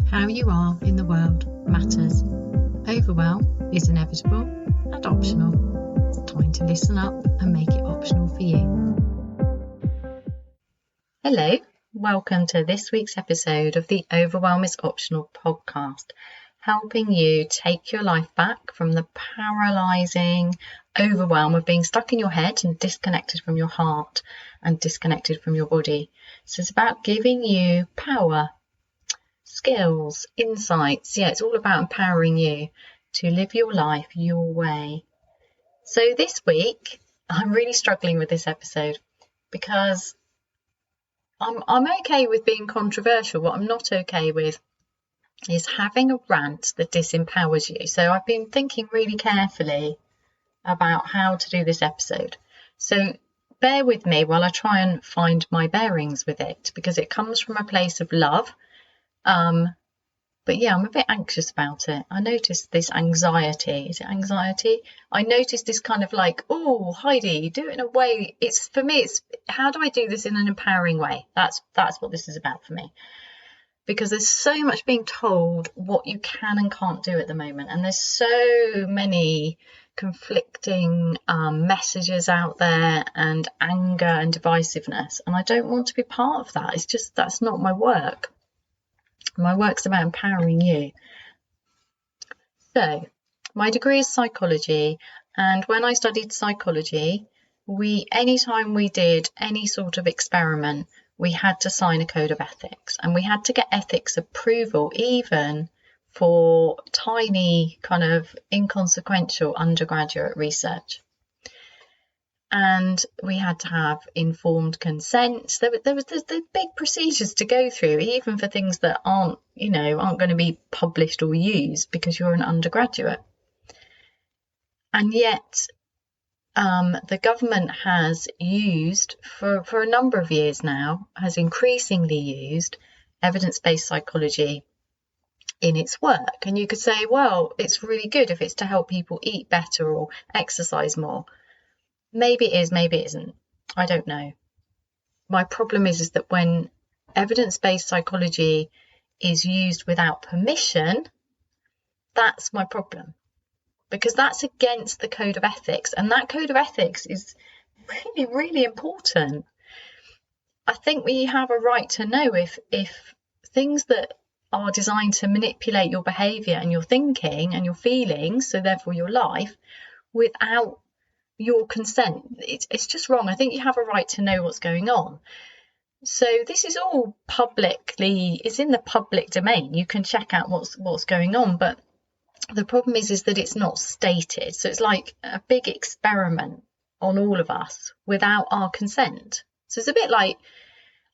How you are in the world matters. Overwhelm is inevitable and optional. It's time to listen up and make it optional for you. Hello, welcome to this week's episode of the Overwhelm is Optional podcast, helping you take your life back from the paralysing overwhelm of being stuck in your head and disconnected from your heart and disconnected from your body. So it's about giving you power, skills, insights. It's all about empowering you to live your life your way. So this week, I'm really struggling with this episode because I'm okay with being controversial. What I'm not okay with is having a rant that disempowers you. So I've been thinking really carefully about how to do this episode. So bear with me while I try and find my bearings with it, because it comes from a place of love. But I'm a bit anxious about it. I noticed this anxiety. Is it anxiety? I noticed this kind of like, oh, Heidi, do it in a way. It's for me, it's how do I do this in an empowering way? That's what this is about for me. Because there's so much being told what you can and can't do at the moment. And there's so many conflicting messages out there and anger and divisiveness. And I don't want to be part of that. It's just, that's not my work. My work's about empowering you. So, my degree is psychology, and when I studied psychology, anytime we did any sort of experiment, we had to sign a code of ethics, and we had to get ethics approval even for tiny kind of inconsequential undergraduate research. And we had to have informed consent. There's big procedures to go through, even for things that aren't going to be published or used because you're an undergraduate. And yet, the government has used for a number of years now, has increasingly used evidence-based psychology in its work. And you could say, well, it's really good if it's to help people eat better or exercise more. Maybe it is, maybe it isn't. I don't know. My problem is that when evidence-based psychology is used without permission, that's my problem. Because that's against the code of ethics. And that code of ethics is really, really important. I think we have a right to know if things that are designed to manipulate your behaviour and your thinking and your feelings, so therefore your life, without your consent, it's just wrong. I think you have a right to know what's going on. So this is all it's in the public domain. You can check out what's going on, but the problem is that it's not stated. So it's like a big experiment on all of us without our consent. So it's a bit like,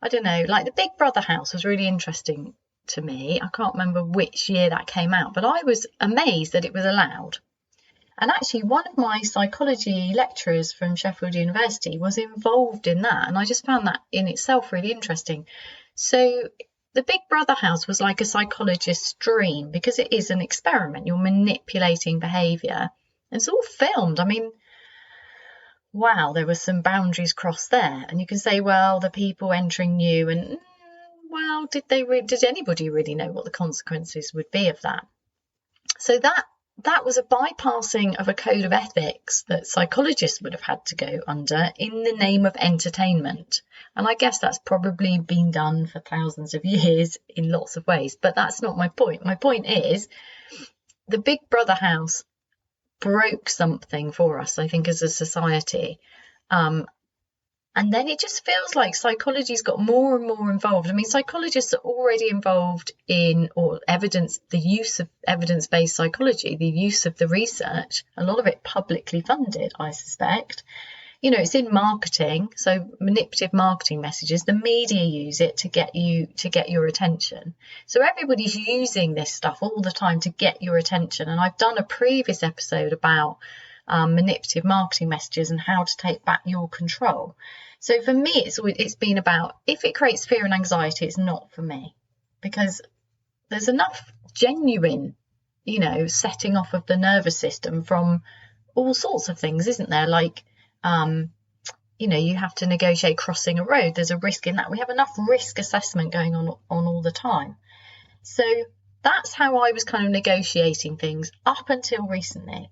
I don't know, like the Big Brother house was really interesting to me. I can't remember which year that came out, but I was amazed that it was allowed. And actually, one of my psychology lecturers from Sheffield University was involved in that. And I just found that in itself really interesting. So the Big Brother house was like a psychologist's dream because it is an experiment. You're manipulating behaviour. And it's all filmed. I mean, wow, there were some boundaries crossed there. And you can say, well, the people entering new and, well, did anybody really know what the consequences would be of that? So that was a bypassing of a code of ethics that psychologists would have had to go under in the name of entertainment. And I guess that's probably been done for thousands of years in lots of ways, but that's not my point. My point is the Big Brother house broke something for us, I think, as a society. And then it just feels like psychology's got more and more involved. I mean, psychologists are already involved in the use of evidence-based psychology, the use of the research, a lot of it publicly funded, I suspect. It's in marketing, so manipulative marketing messages. The media use it to get your attention. So everybody's using this stuff all the time to get your attention. And I've done a previous episode about manipulative marketing messages and how to take back your control. So for me, it's been about, if it creates fear and anxiety, it's not for me, because there's enough genuine, setting off of the nervous system from all sorts of things, isn't there? Like, you have to negotiate crossing a road. There's a risk in that. We have enough risk assessment going on all the time. So that's how I was kind of negotiating things up until recently.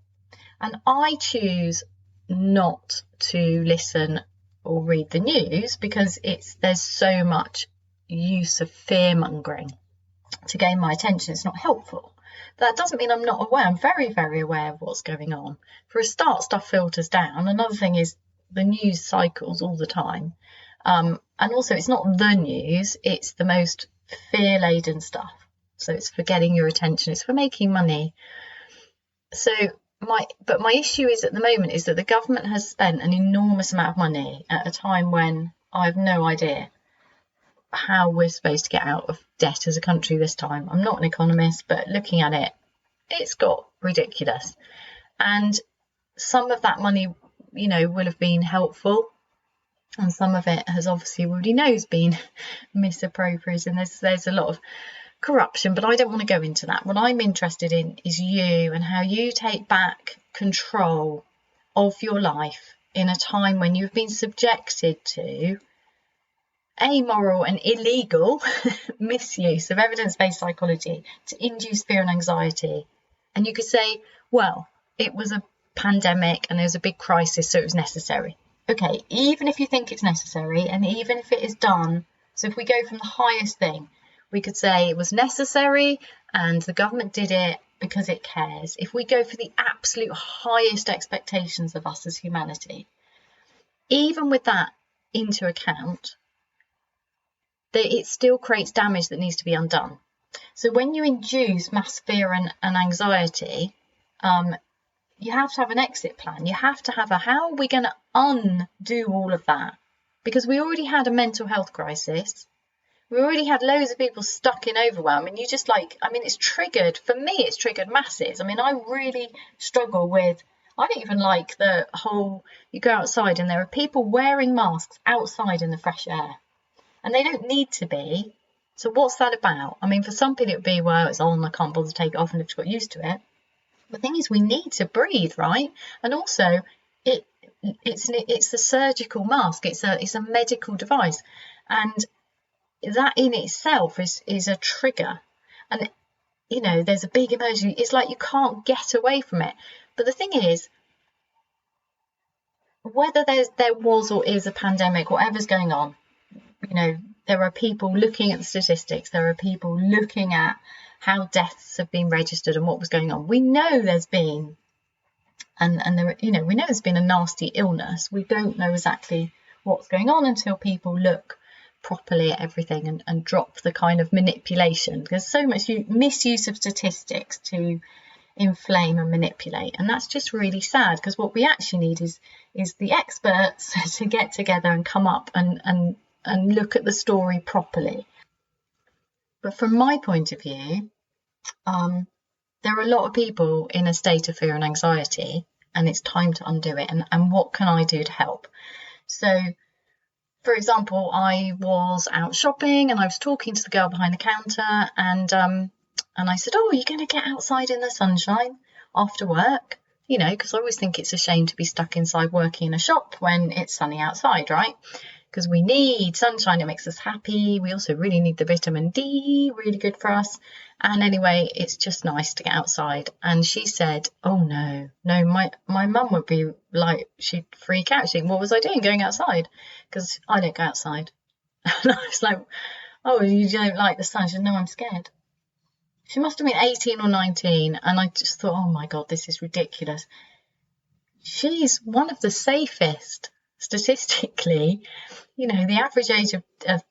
And I choose not to listen or read the news because there's so much use of fear mongering to gain my attention. It's not helpful. But that doesn't mean I'm not aware. I'm very, very aware of what's going on. For a start, stuff filters down. Another thing is the news cycles all the time. And also, it's not the news, it's the most fear-laden stuff. So it's for getting your attention, it's for making money. So my issue is at the moment is that the government has spent an enormous amount of money at a time when I have no idea how we're supposed to get out of debt as a country this time. I'm not an economist, but looking at it, it's got ridiculous. And some of that money, will have been helpful. And some of it has obviously already knows been misappropriated. And there's a lot of corruption, but I don't want to go into that. What I'm interested in is you and how you take back control of your life in a time when you've been subjected to amoral and illegal misuse of evidence-based psychology to induce fear and anxiety. And you could say, well, it was a pandemic and there was a big crisis, so it was necessary. Okay, even if you think it's necessary and even if it is done, so if we go from the highest thing, we could say it was necessary and the government did it because it cares. If we go for the absolute highest expectations of us as humanity, even with that into account, it still creates damage that needs to be undone. So when you induce mass fear and anxiety, you have to have an exit plan. You have to have how are we going to undo all of that? Because we already had a mental health crisis. We already had loads of people stuck in overwhelm, and it's triggered, for me, it's triggered masses. I really struggle with, I don't even like the whole, you go outside and there are people wearing masks outside in the fresh air, and they don't need to be. So what's that about? For some people it would be, well, it's on, I can't bother to take it off and they've just got used to it. The thing is, we need to breathe, right? And also, it's a surgical mask. It's a medical device, and that in itself is a trigger. And there's a big emergency. It's like you can't get away from it. But the thing is, whether there was or is a pandemic, whatever's going on, there are people looking at the statistics. There are people looking at how deaths have been registered and what was going on. We know there's been, and there, we know there's been a nasty illness. We don't know exactly what's going on until people look properly at everything and drop the kind of manipulation. There's so much misuse of statistics to inflame and manipulate, and that's just really sad, because what we actually need is the experts to get together and come up and look at the story properly. But from my point of view, there are a lot of people in a state of fear and anxiety, and it's time to undo it. And what can I do to help? So, for example, I was out shopping and I was talking to the girl behind the counter, and I said, "Oh, are you going to get outside in the sunshine after work?" Because I always think it's a shame to be stuck inside working in a shop when it's sunny outside, right? Because we need sunshine, it makes us happy. We also really need the vitamin D, really good for us. And anyway, it's just nice to get outside. And she said, "Oh no, my mum would be like, she'd freak out. She'd think, what was I doing going outside? Because I don't go outside." And I was like, "Oh, you don't like the sun?" She said, "No, I'm scared." She must have been 18 or 19. And I just thought, oh my God, this is ridiculous. She's one of the safest statistically. The average age of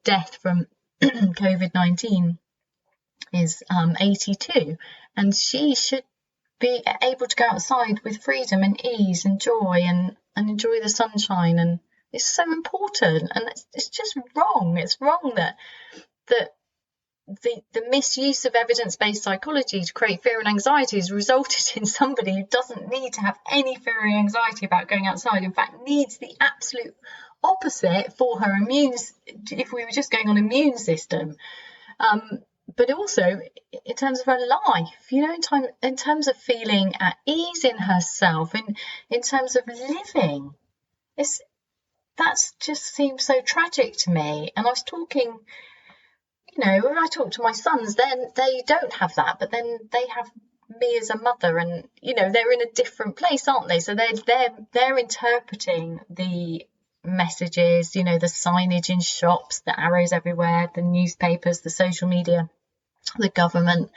death from COVID-19 is 82, and she should be able to go outside with freedom and ease and joy and enjoy the sunshine. And it's so important, and it's just wrong. It's wrong that the misuse of evidence-based psychology to create fear and anxiety has resulted in somebody who doesn't need to have any fear and anxiety about going outside. In fact, needs the absolute opposite for her if we were just going on immune system. But also in terms of her life, in terms of feeling at ease in herself, in terms of living, that just seems so tragic to me. And I was talking, when I talk to my sons, then they don't have that, but then they have me as a mother, and they're in a different place, aren't they? So they're interpreting the messages, the signage in shops, the arrows everywhere, the newspapers, the social media, the government,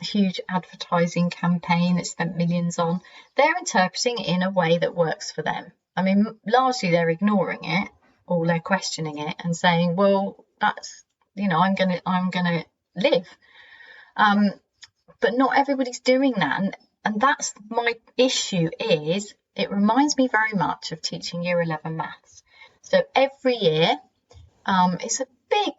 huge advertising campaign that spent millions on. They're interpreting it in a way that works for them. I mean, largely they're ignoring it, or they're questioning it and saying, well, that's, I'm gonna live. But not everybody's doing that, and that's my issue. Is it reminds me very much of teaching year 11 maths. So every year, it's a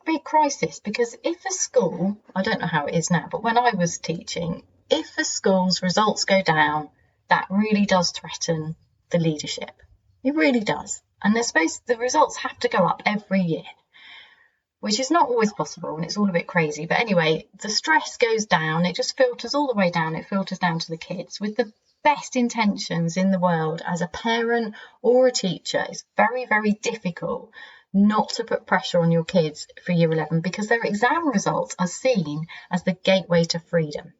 big crisis, because if a school, I don't know how it is now, but when I was teaching, if a school's results go down, that really does threaten the leadership. It really does. And the results have to go up every year, which is not always possible, and it's all a bit crazy. But anyway, the stress goes down. It just filters all the way down. It filters down to the kids with the best intentions in the world. As a parent or a teacher, it's very, very difficult not to put pressure on your kids for year 11, because their exam results are seen as the gateway to freedom.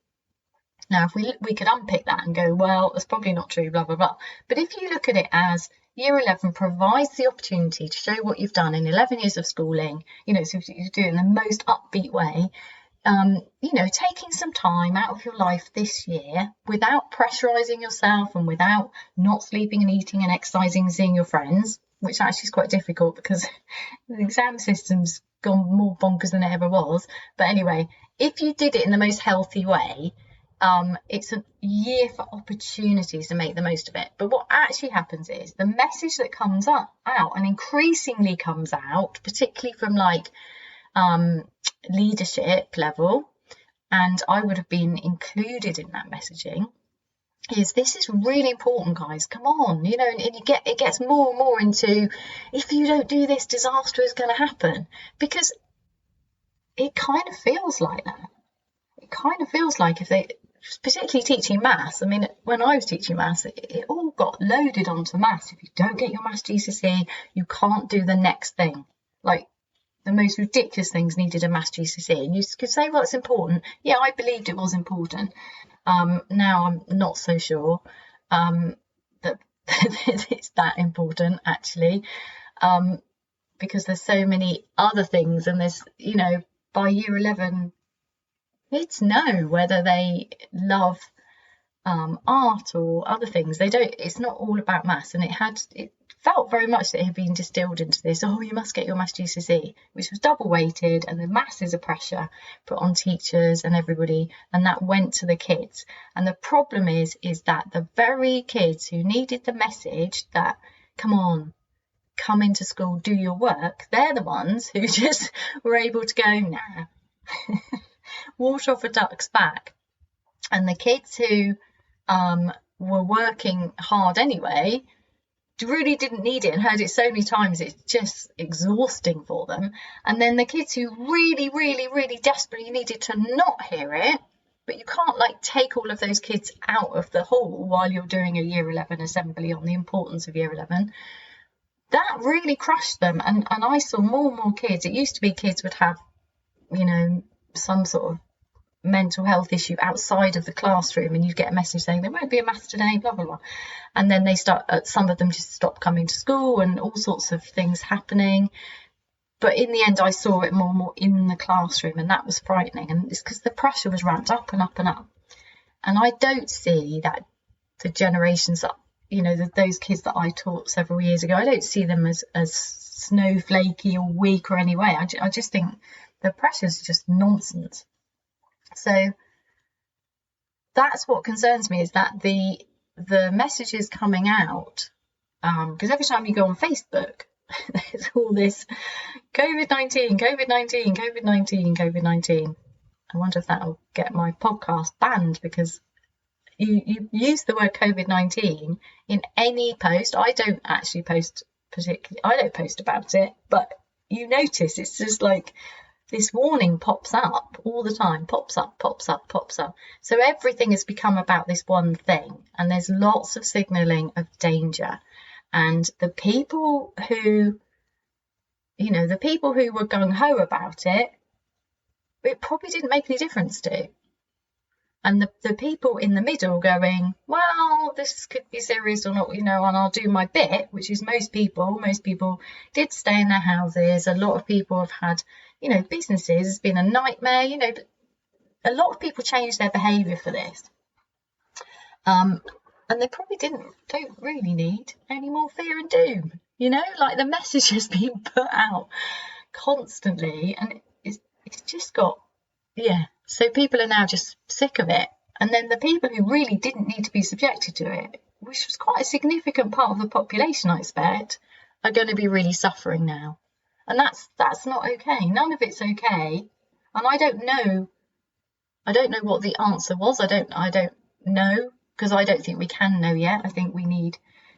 Now, if we could unpick that and go, well, that's probably not true, blah, blah, blah. But if you look at it as year 11 provides the opportunity to show what you've done in 11 years of schooling, so you do it in the most upbeat way, taking some time out of your life this year without pressurizing yourself and without not sleeping and eating and exercising and seeing your friends, which actually is quite difficult because the exam system's gone more bonkers than it ever was. But anyway, if you did it in the most healthy way, it's a year for opportunities to make the most of it. But what actually happens is the message that comes out and increasingly comes out, particularly from leadership level, and I would have been included in that messaging, is this is really important, guys. Come on, and it gets more and more into, if you don't do this, disaster is going to happen, because it kind of feels like that. It kind of feels like, if they, particularly teaching maths, I mean, when I was teaching maths, it all got loaded onto maths. If you don't get your maths GCSE, you can't do the next thing. Like, the most ridiculous things needed a maths GCSE, and you could say, well, it's important. Yeah, I believed it was important. Now I'm not so sure that it's that important, actually, because there's so many other things, and there's, by year 11, kids know whether they love art or other things. They don't. It's not all about maths, and it felt very much that it had been distilled into this. Oh, you must get your maths GCSE, which was double weighted, and the masses of pressure put on teachers and everybody, and that went to the kids. And the problem is that the very kids who needed the message that, come on, come into school, do your work, they're the ones who just were able to go, nah, water off a duck's back. And the kids who were working hard anyway really didn't need it and heard it so many times it's just exhausting for them. And then the kids who really, really, really desperately needed to not hear it, but you can't take all of those kids out of the hall while you're doing a year 11 assembly on the importance of year 11. That really crushed them. And I saw more and more kids. It used to be kids would have, some sort of mental health issue outside of the classroom, and you'd get a message saying there won't be a maths today, blah blah blah, and then some of them just stopped coming to school, and all sorts of things happening. But in the end, I saw it more and more in the classroom, and that was frightening. And it's because the pressure was ramped up and up and up. And I don't see that the generations that, those kids that I taught several years ago, I don't see them as snowflakey or weak or any way. I just think the pressure is just nonsense. So that's what concerns me, is that the messages coming out, because every time you go on Facebook, there's all this COVID-19, COVID-19, COVID-19, COVID-19. I wonder if that'll get my podcast banned, because you use the word COVID-19 in any post. I don't actually post particularly, I don't post about it, but you notice it's just this warning pops up all the time, pops up. So everything has become about this one thing, and there's lots of signalling of danger. And the people who were gung-ho about it it probably didn't make any difference to. And the people in the middle going, well, this could be serious or not, and I'll do my bit, which is most people did stay in their houses. A lot of people have had, businesses, it's been a nightmare, but a lot of people changed their behaviour for this. And they probably don't really need any more fear and doom, like the message has been put out constantly, and it's just got, so people are now just sick of it. And then the people who really didn't need to be subjected to it, which was quite a significant part of the population, I expect, are going to be really suffering now. And that's not okay. None of it's okay. And I don't know what the answer was. I don't know, because I don't think we can know yet. I think we need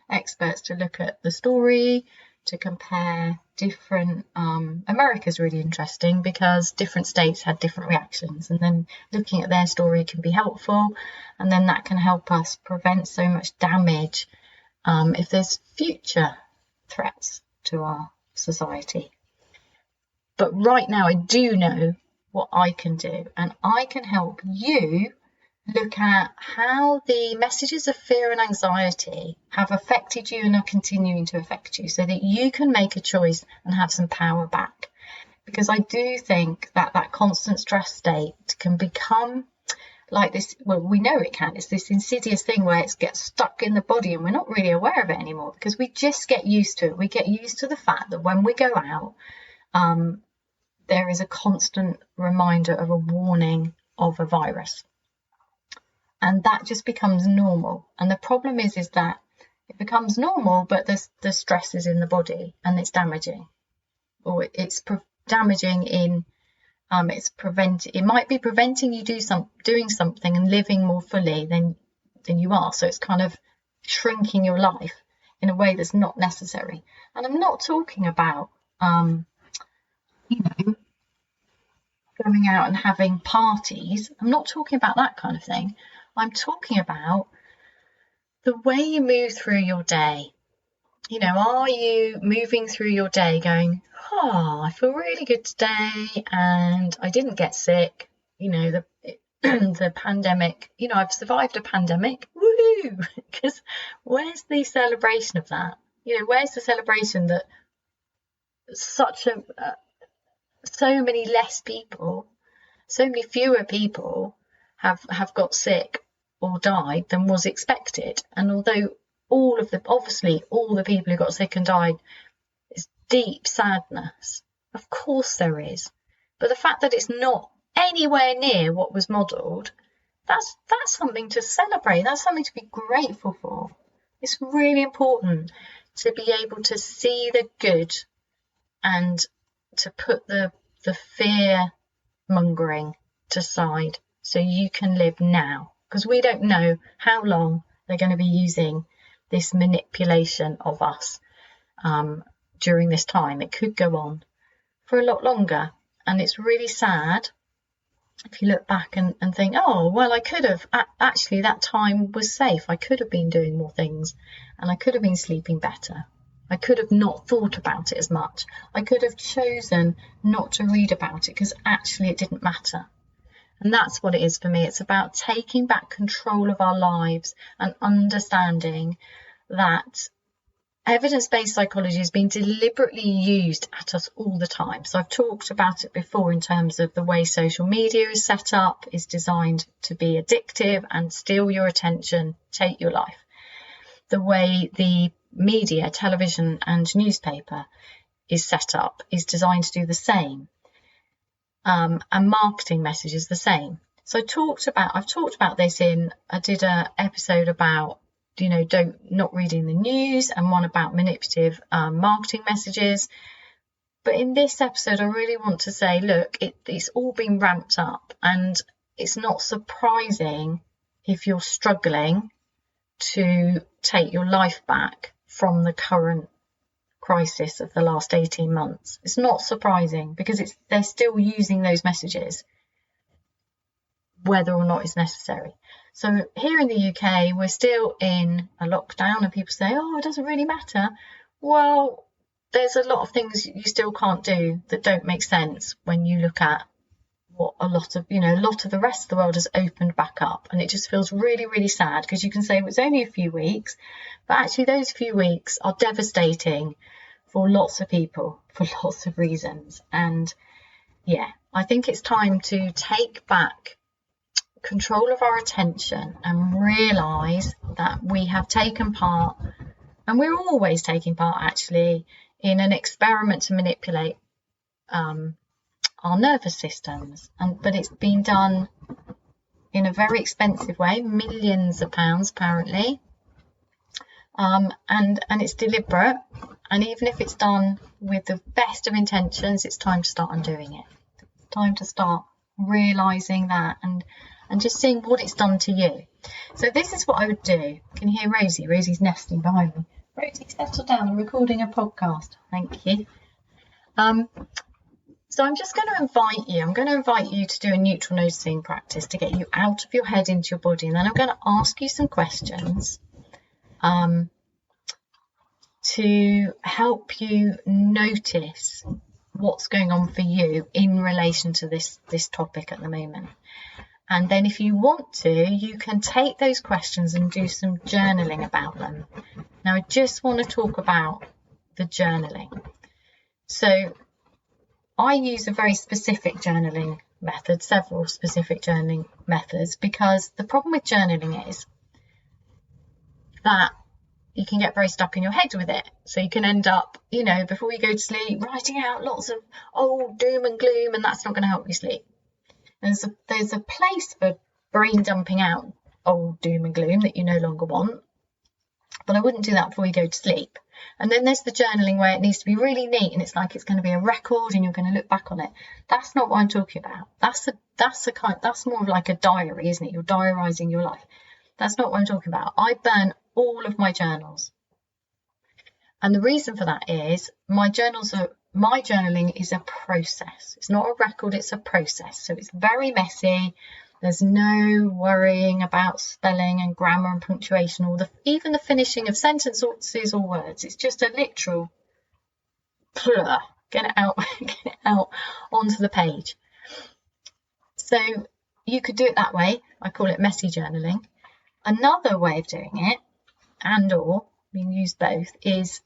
experts to look at the story, to compare different. America's really interesting because different states had different reactions, and then looking at their story can be helpful, and then that can help us prevent so much damage if there's future threats to our society. But right now I do know what I can do, and I can help you look at how the messages of fear and anxiety have affected you and are continuing to affect you, so that you can make a choice and have some power back. Because I do think that constant stress state can become like this. Well, we know it can. It's this insidious thing where it gets stuck in the body and we're not really aware of it anymore, because we just get used to it. We get used to the fact that when we go out, there is a constant reminder of a warning of a virus. And that just becomes normal. And the problem is that it becomes normal, but the stress is in the body and it's damaging. Or it's damaging in, it might be preventing you doing something and living more fully than you are. So it's kind of shrinking your life in a way that's not necessary. And I'm not talking about, going out and having parties. I'm not talking about that kind of thing. I'm talking about the way you move through your day. Are you moving through your day going, I feel really good today and I didn't get sick, the pandemic, I've survived a pandemic, woohoo, because where's the celebration of that? Where's the celebration that so many fewer people have got sick or died than was expected? And although obviously all the people who got sick and died is deep sadness, of course there is, but the fact that it's not anywhere near what was modelled, that's something to celebrate. That's something to be grateful for. It's really important to be able to see the good and to put the fear mongering to side, so you can live now, because we don't know how long they're going to be using this manipulation of us during this time. It could go on for a lot longer, and it's really sad if you look back and think, I could have actually, that time was safe. I could have been doing more things and I could have been sleeping better. I could have not thought about it as much. I could have chosen not to read about it because actually it didn't matter. And that's what it is for me. It's about taking back control of our lives and understanding that evidence-based psychology has been deliberately used at us all the time. So I've talked about it before in terms of the way social media is set up, is designed to be addictive and steal your attention, take your life. The way the media, television and newspaper is set up is designed to do the same. And marketing message is the same. So I've talked about this I did an episode about, not reading the news, and one about manipulative marketing messages. But in this episode, I really want to say, look, it's all been ramped up, and it's not surprising if you're struggling to take your life back from the current crisis of the last 18 months. It's not surprising because they're still using those messages, whether or not it's necessary. So here in the UK, we're still in a lockdown, and people say, it doesn't really matter. Well, there's a lot of things you still can't do that don't make sense when you look at what a lot of the rest of the world has opened back up, and it just feels really, really sad, because you can say it was only a few weeks, but actually those few weeks are devastating for lots of people for lots of reasons. And yeah, I think it's time to take back control of our attention and realise that we have taken part, and we're always taking part actually, in an experiment to manipulate our nervous systems, but it's been done in a very expensive way, millions of pounds apparently, and it's deliberate. And even if it's done with the best of intentions, it's time to start undoing it. It's time to start realising that and just seeing what it's done to you. So this is what I would do. Can you hear Rosie? Rosie's nesting behind me. Rosie, settle down. I'm recording a podcast. Thank you. So I'm just going to invite you to do a neutral noticing practice to get you out of your head into your body. And then I'm going to ask you some questions to help you notice what's going on for you in relation to this topic at the moment. And then if you want to, you can take those questions and do some journaling about them. Now, I just want to talk about the journaling. So I use a very specific journaling method, several specific journaling methods, because the problem with journaling is that you can get very stuck in your head with it. So you can end up, before you go to sleep, writing out lots of old doom and gloom, and that's not going to help you sleep. There's a place for brain dumping out old doom and gloom that you no longer want, but I wouldn't do that before you go to sleep. And then there's the journaling where it needs to be really neat, and it's like it's going to be a record and you're going to look back on it. That's not what I'm talking about. That's more of like a diary, isn't it? You're diarising your life. That's not what I'm talking about. I burn all of my journals. And the reason for that is my journaling is a process. It's not a record, it's a process. So it's very messy. There's no worrying about spelling and grammar and punctuation, or even the finishing of sentences or words. It's just a literal get it out onto the page. So you could do it that way. I call it messy journaling. Another way of doing it, or you can use both, is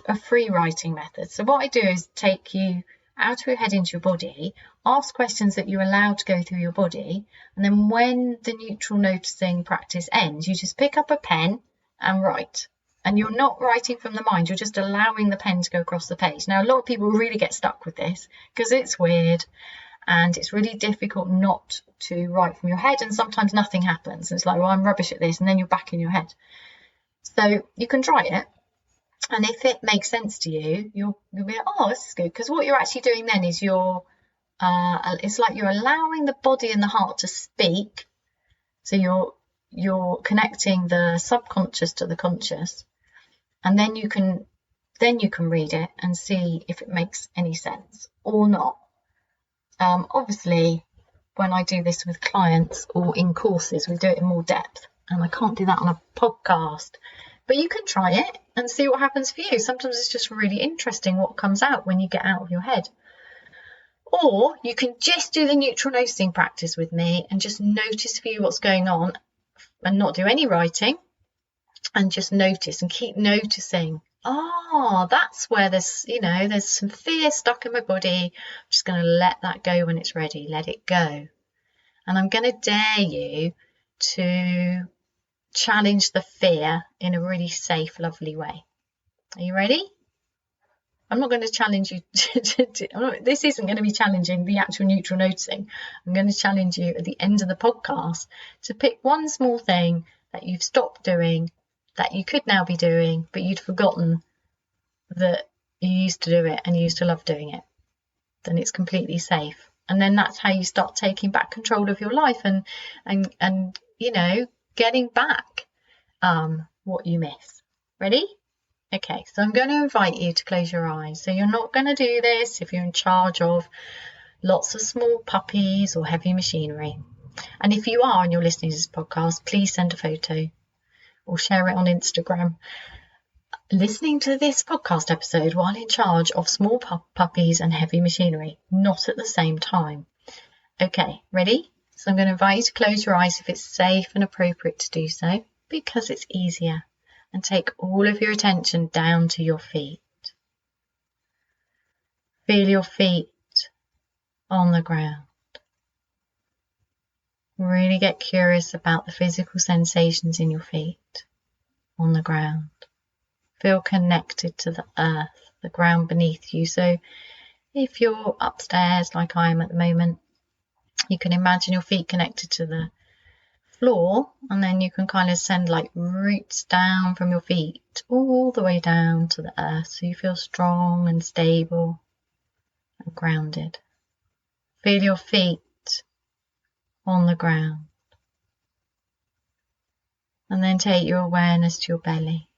a free writing method. So what I do is take you out of your head into your body, ask questions that you're allowed to go through your body, and then when the neutral noticing practice ends, you just pick up a pen and write. And you're not writing from the mind, you're just allowing the pen to go across the page. Now, a lot of people really get stuck with this because it's weird and it's really difficult not to write from your head, and sometimes nothing happens. And it's like, well, I'm rubbish at this, and then you're back in your head. So you can try it. And if it makes sense to you, you'll be like, oh, this is good. Because what you're actually doing then is it's like you're allowing the body and the heart to speak. So you're connecting the subconscious to the conscious. And then you can read it and see if it makes any sense or not. Obviously, when I do this with clients or in courses, we do it in more depth. And I can't do that on a podcast. But you can try it and see what happens for you. Sometimes it's just really interesting what comes out when you get out of your head. Or you can just do the neutral noticing practice with me and just notice for you what's going on and not do any writing, and just notice and keep noticing. That's where there's some fear stuck in my body. I'm just going to let that go when it's ready. Let it go. And I'm going to dare you to challenge the fear in a really safe, lovely way. Are you ready? I'm not going to challenge you this isn't going to be challenging the actual neutral noticing. I'm going to challenge you at the end of the podcast to pick one small thing that you've stopped doing, that you could now be doing, but you'd forgotten that you used to do it and you used to love doing it. Then it's completely safe. And then that's how you start taking back control of your life and getting back what you miss. Ready? Okay, so I'm going to invite you to close your eyes. So you're not going to do this if you're in charge of lots of small puppies or heavy machinery. And if you are and you're listening to this podcast, please send a photo or share it on Instagram. Listening to this podcast episode while in charge of small puppies and heavy machinery, not at the same time. Okay, ready? So I'm going to invite you to close your eyes if it's safe and appropriate to do so, because it's easier. And take all of your attention down to your feet. Feel your feet on the ground. Really get curious about the physical sensations in your feet on the ground. Feel connected to the earth, the ground beneath you. So if you're upstairs like I am at the moment, you can imagine your feet connected to the floor, and then you can kind of send like roots down from your feet all the way down to the earth, so you feel strong and stable and grounded. Feel your feet on the ground, and then take your awareness to your belly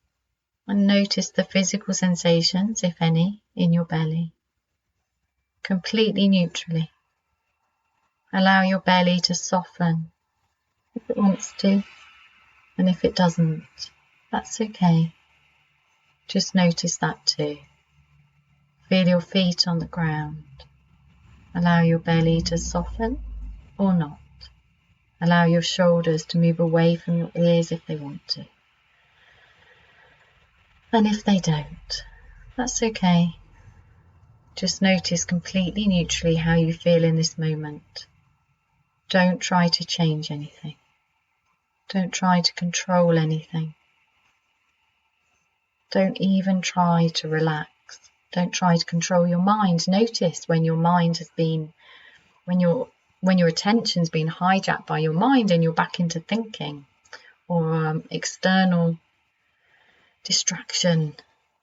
and notice the physical sensations, if any, in your belly, completely neutrally. Allow your belly to soften if it wants to, and if it doesn't, that's okay. Just notice that too. Feel your feet on the ground. Allow your belly to soften or not. Allow your shoulders to move away from your ears if they want to. And if they don't, that's okay. Just notice completely neutrally how you feel in this moment. Don't try to change anything. Don't try to control anything. Don't even try to relax. Don't try to control your mind. Notice when your mind has been, when your attention's been hijacked by your mind and you're back into thinking, or external distraction,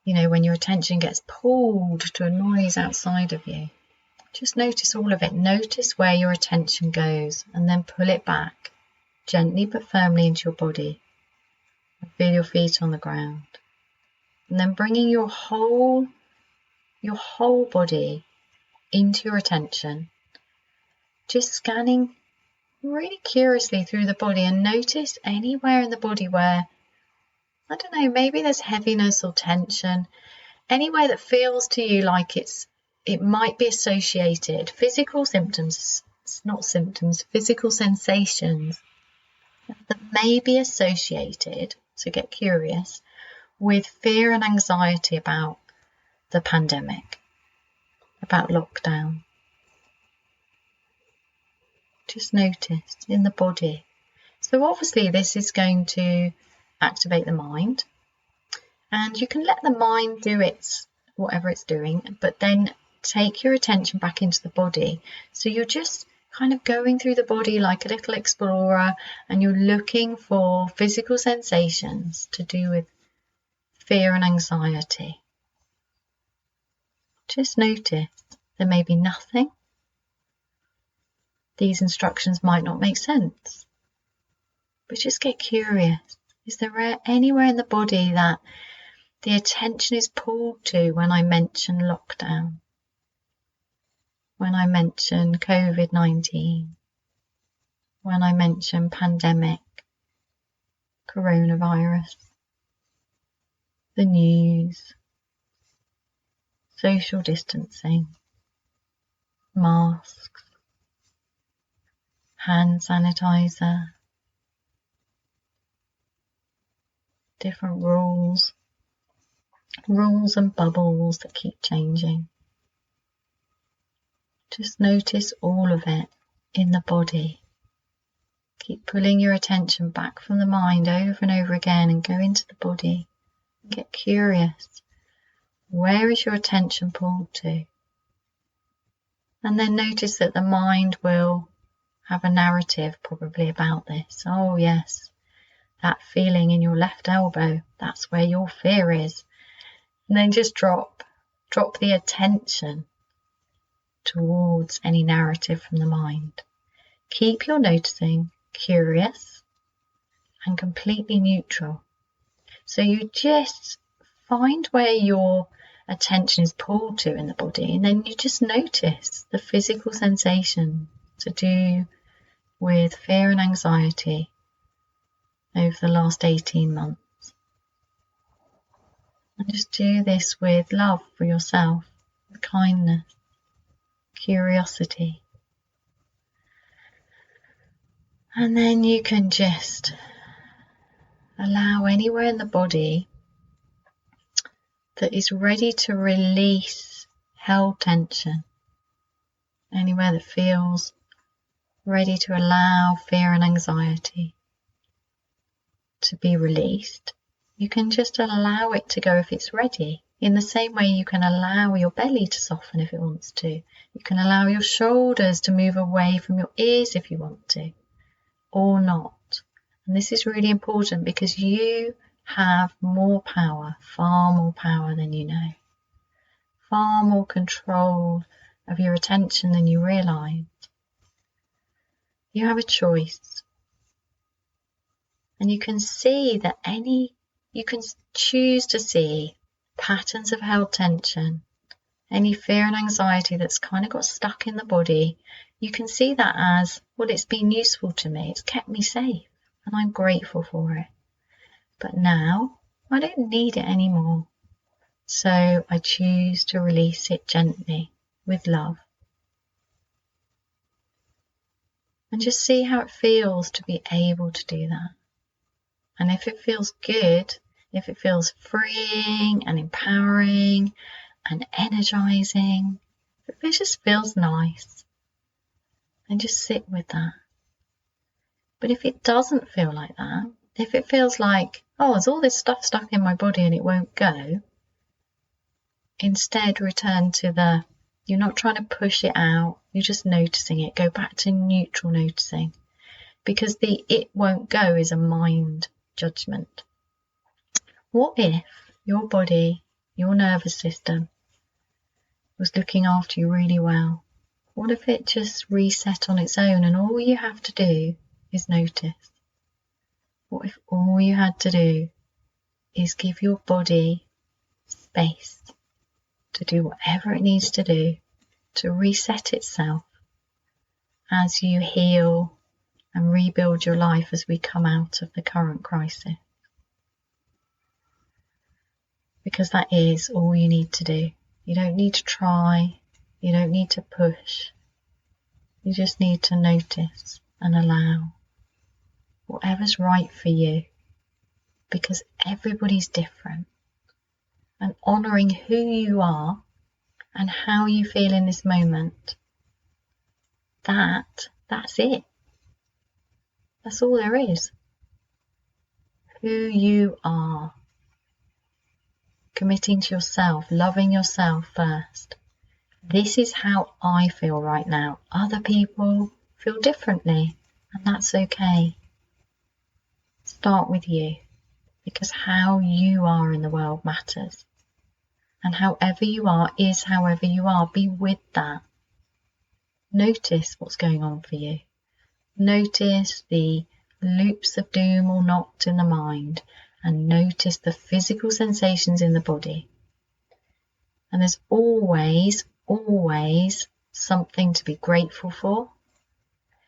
when your attention gets pulled to a noise outside of you. Just notice all of it. Notice where your attention goes and then pull it back gently but firmly into your body. Feel your feet on the ground. And then bringing your whole body into your attention. Just scanning really curiously through the body, and notice anywhere in the body where, I don't know, maybe there's heaviness or tension, anywhere that feels to you like it might be associated, physical symptoms, not symptoms, physical sensations that may be associated, so get curious, with fear and anxiety about the pandemic, about lockdown. Just notice in the body. So obviously this is going to activate the mind, and you can let the mind do whatever it's doing, but then take your attention back into the body. So you're just kind of going through the body like a little explorer, and you're looking for physical sensations to do with fear and anxiety. Just notice there may be nothing. These instructions might not make sense, but just get curious. Is there anywhere in the body that the attention is pulled to when I mention lockdown? When I mention COVID-19? When I mention pandemic, coronavirus, the news, social distancing, masks, hand sanitizer, different rules and bubbles that keep changing. Just notice all of it in the body. Keep pulling your attention back from the mind over and over again and go into the body. Get curious. Where is your attention pulled to? And then notice that the mind will have a narrative probably about this. Oh yes, that feeling in your left elbow, that's where your fear is. And then just drop the attention towards any narrative from the mind. Keep your noticing curious and completely neutral. So you just find where your attention is pulled to in the body, and then you just notice the physical sensation to do with fear and anxiety over the last 18 months. And just do this with love for yourself, with kindness, curiosity. And then you can just allow anywhere in the body that is ready to release held tension, anywhere that feels ready to allow fear and anxiety to be released. You can just allow it to go if it's ready. In the same way you can allow your belly to soften if it wants to. You can allow your shoulders to move away from your ears if you want to, or not. And this is really important because you have more power, far more power than you know. Far more control of your attention than you realise. You have a choice. And you can see that you can choose to see patterns of held tension, any fear and anxiety that's kind of got stuck in the body. You can see that as, well, it's been useful to me. It's kept me safe and I'm grateful for it. But now I don't need it anymore. So I choose to release it gently with love. And just see how it feels to be able to do that. And if it feels good, if it feels freeing and empowering and energizing, if it just feels nice, then just sit with that. But if it doesn't feel like that, if it feels like, oh, there's all this stuff stuck in my body and it won't go, instead return to you're not trying to push it out, you're just noticing it. Go back to neutral noticing, because the it won't go is a mind judgment. What if your body, your nervous system, was looking after you really well? What if it just reset on its own and all you have to do is notice? What if all you had to do is give your body space to do whatever it needs to do to reset itself as you heal and rebuild your life as we come out of the current crisis? Because that is all you need to do. You don't need to try, you don't need to push, you just need to notice and allow whatever's right for you, because everybody's different. And honouring who you are and how you feel in this moment, that's it. That's all there is. Who you are. Committing to yourself, loving yourself first. This is how I feel right now. Other people feel differently, and that's okay. Start with you, because how you are in the world matters. And however you are is however you are. Be with that. Notice what's going on for you. Notice the loops of doom or not in the mind, and notice the physical sensations in the body. And there's always something to be grateful for,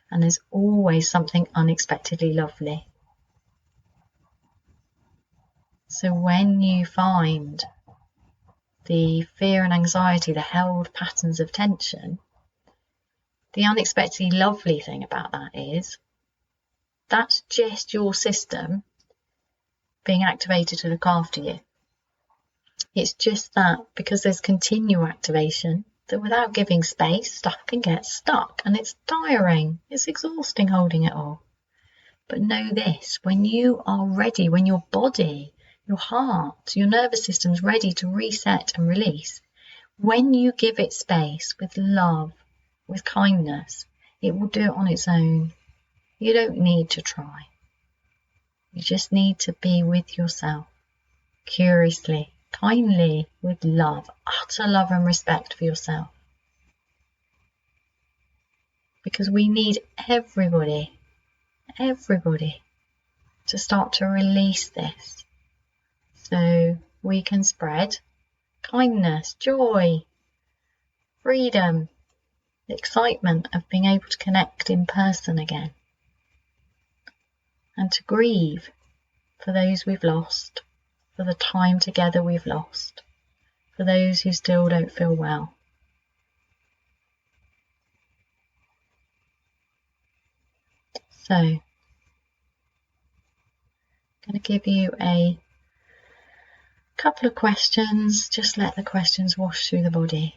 and there's always something unexpectedly lovely. So when you find the fear and anxiety, the held patterns of tension, the unexpectedly lovely thing about that is that's just your system being activated to look after you. It's just that because there's continual activation, that without giving space, stuff can get stuck, and it's tiring, it's exhausting holding it all. But know this, when you are ready, when your body, your heart, your nervous system's ready to reset and release, when you give it space with love, with kindness, it will do it on its own. You don't need to try. You just need to be with yourself, curiously, kindly, with love, utter love and respect for yourself. Because we need everybody to start to release this, so we can spread kindness, joy, freedom, the excitement of being able to connect in person again, and to grieve for those we've lost, for the time together we've lost, for those who still don't feel well. So I'm going to give you a couple of questions. Just let the questions wash through the body.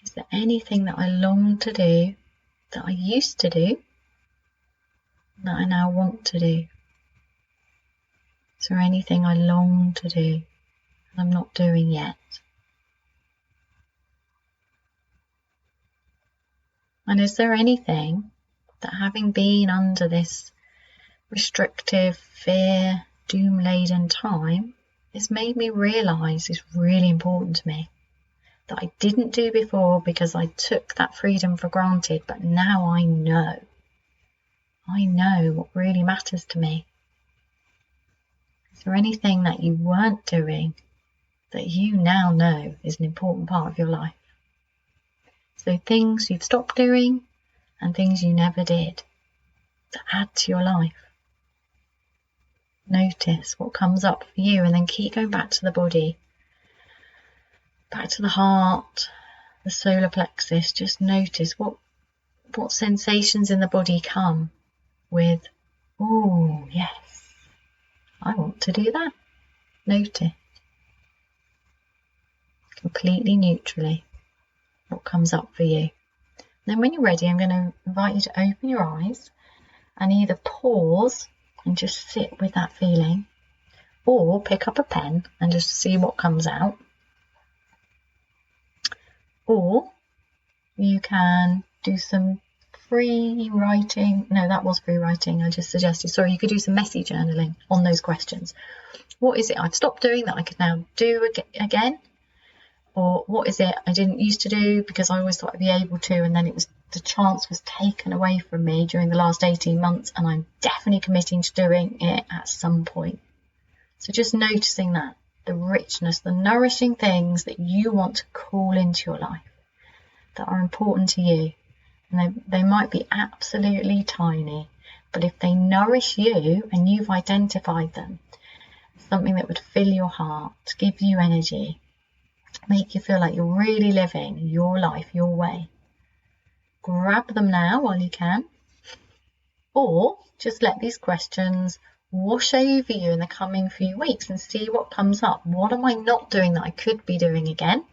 Is there anything that I long to do, that I used to do, that I now want to do? Is there anything I long to do that I'm not doing yet? And is there anything that, having been under this restrictive, fear, doom-laden time, has made me realise is really important to me, that I didn't do before because I took that freedom for granted, but now I know what really matters to me? Is there anything that you weren't doing that you now know is an important part of your life? So things you've stopped doing and things you never did to add to your life. Notice what comes up for you, and then keep going back to the body, back to the heart, the solar plexus. Just notice what sensations in the body come with, oh yes, I want to do that. Notice completely neutrally what comes up for you. Then when you're ready, I'm going to invite you to open your eyes and either pause and just sit with that feeling, or pick up a pen and just see what comes out. Or you can do some free writing. No, that was free writing I just suggested. Sorry, you could do some messy journaling on those questions. What is it I've stopped doing that I could now do again? Or what is it I didn't used to do because I always thought I'd be able to, and then the chance was taken away from me during the last 18 months, and I'm definitely committing to doing it at some point. So just noticing that, the richness, the nourishing things that you want to call into your life that are important to you. And they might be absolutely tiny, but if they nourish you and you've identified them, something that would fill your heart, give you energy, make you feel like you're really living your life your way, grab them now while you can, or just let these questions wash over you in the coming few weeks and see what comes up. What am I not doing that I could be doing again,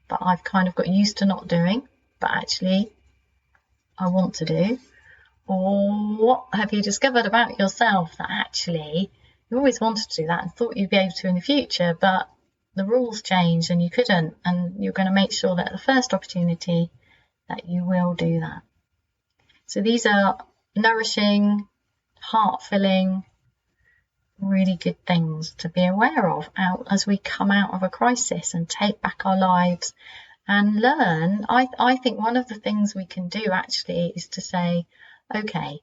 but I've kind of got used to not doing, but actually I want to do? Or what have you discovered about yourself that actually you always wanted to do that and thought you'd be able to in the future, but the rules changed and you couldn't, and you're going to make sure that at the first opportunity that you will do that. So these are nourishing, heart-filling, really good things to be aware of out as we come out of a crisis and take back our lives and learn. I think one of the things we can do actually is to say, okay,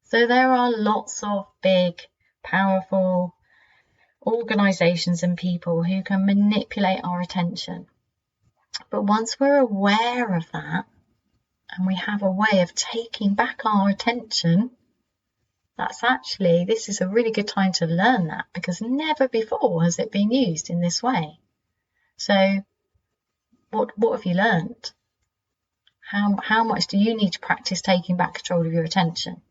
so there are lots of big, powerful organisations and people who can manipulate our attention. But once we're aware of that and we have a way of taking back our attention, this is a really good time to learn that, because never before has it been used in this way. So what have you learned? How much do you need to practice taking back control of your attention?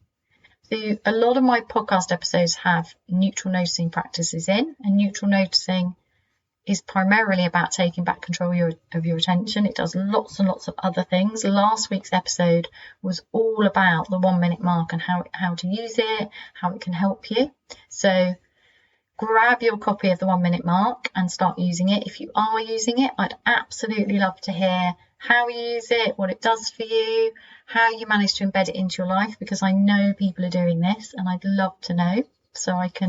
So a lot of my podcast episodes have neutral noticing practices in, and neutral noticing is primarily about taking back control of your attention. It does lots and lots of other things. Last week's episode was all about the 1 minute mark and how to use it, how it can help you. So grab your copy of the 1 minute mark and start using it. If you are using it, I'd absolutely love to hear how you use it, what it does for you, how you manage to embed it into your life, because I know people are doing this and I'd love to know, so I'd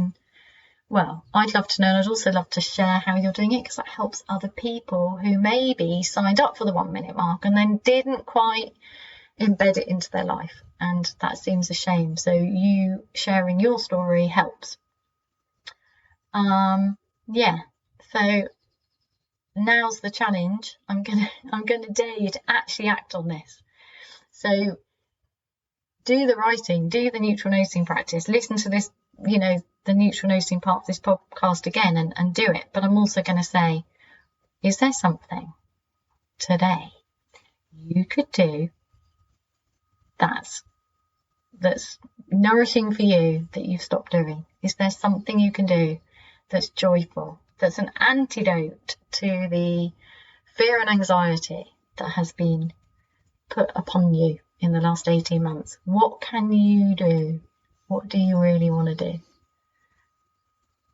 love to know, and I'd also love to share how you're doing it, because that helps other people who maybe signed up for the 1 minute mark and then didn't quite embed it into their life, and that seems a shame. So you sharing your story helps. So now's the challenge. I'm gonna dare you to actually act on this. So do the writing, do the neutral noticing practice, listen to this, the neutral noticing part of this podcast again and do it. But I'm also going to say, is there something today you could do that's nourishing for you that you've stopped doing? Is there something you can do that's joyful, that's an antidote to the fear and anxiety that has been put upon you in the last 18 months? What can you do? What do you really want to do?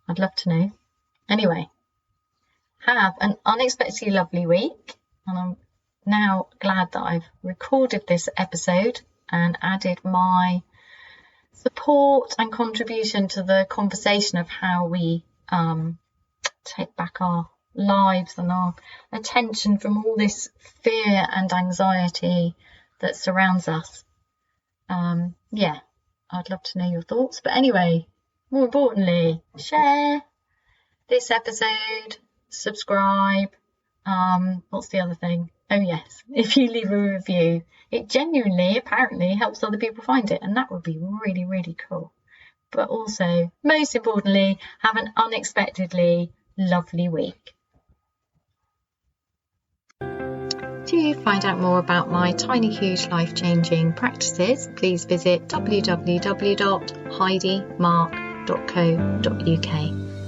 I'd love to know. Anyway, have an unexpectedly lovely week, and I'm now glad that I've recorded this episode and added my support and contribution to the conversation of how we take back our lives and our attention from all this fear and anxiety that surrounds us. Yeah, I'd love to know your thoughts. But anyway, more importantly, share this episode, subscribe. What's the other thing? Oh yes, if you leave a review, it genuinely apparently helps other people find it, and that would be really, really cool. But also, most importantly, have an unexpectedly lovely week. To find out more about my tiny, huge, life-changing practices, please visit www.heidimark.co.uk.